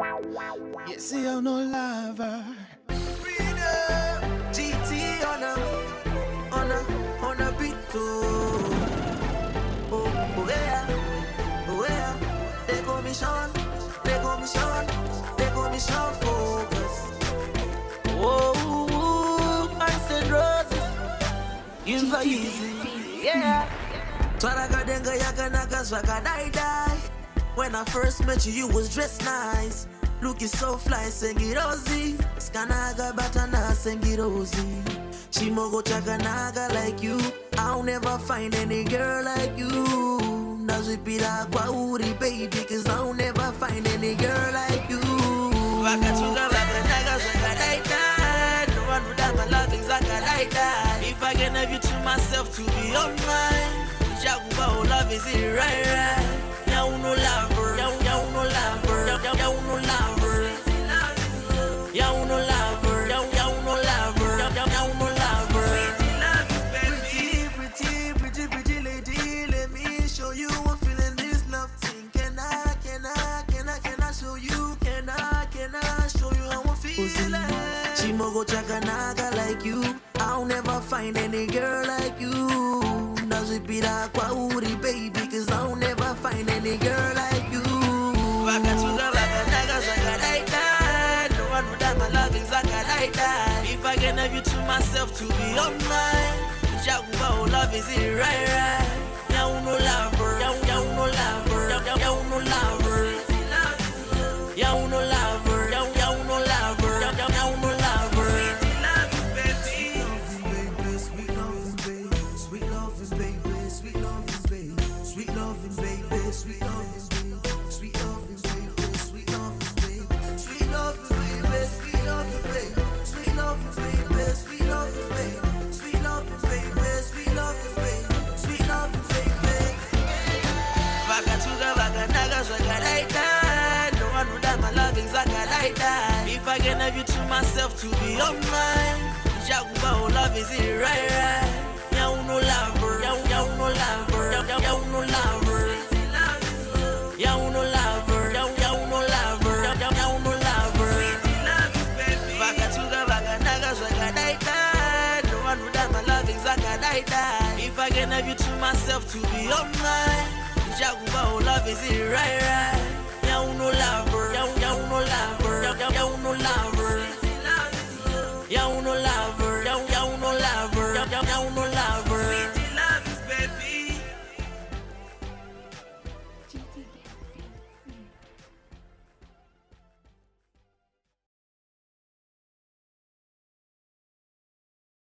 Yes, Yaunolavha. GT on a beat too. Oh yeah, oh yeah. They call me Sean, they call me Sean, they call me Seanfocus. Oh, ice and roses, give easy, yeah. Twaraga denga yaga naga zwaga die. When I first met you, you was dressed nice. Looking so fly, sengirozi. Skanaga batana sengirozi. Chimogo chaganaga like you. I'll never find any girl like you. Nazipira kwa uri baby, cause I'll never find any girl like you. Wakatuga wakanaga zaka die. No one would have my loving zaka die. If I can have you to myself to be on mine. Jaguar love is it right. Yaunolavhar, Yaunolavhar, Yaunolavhar, Yaunolavhar, Yaunolavhar, Yaunolavhar. Pretty lady, let me show you I'm feeling this love thing. Can I show you? Can I show you how I'm feeling? Chimogo chaganaga like you. I'll never find any girl like you. Nazipira kwa uri baby, cause I'll never find any girl like you. Wakatuga wakanaga zaka die. No one would have my loving zaka die. If I can have you to myself to be on mine. Jaguar love is it right. Yaunolavhar, Yaunolavhar, Yaunolavhar, Yaunolavhar, Yaunolavhar, Yaunolavhar. Sweet loving baby, sweet loving baby, sweet loving baby, sweet loving baby, sweet loving baby, sweet loving baby, sweet loving baby, sweet loving baby, sweet loving baby, sweet loving baby, sweet loving baby, sweet loving baby, sweet loving baby. Wakatuga wakanaga zwaga die. No one would have my loving zaka die. If I can have you to myself to be on mine. Jaguar love is it right. Yaunolavhar, Yaunolavhar, Yaunolavhar, Yaunolavhar, Yaunolavhar, Yaunolavhar. Wakatuga wakanaga zwaga die. No one would have my loving zaka die. If I can have you to myself to be on mine. Jaguar love is it right. Yaunolavhar,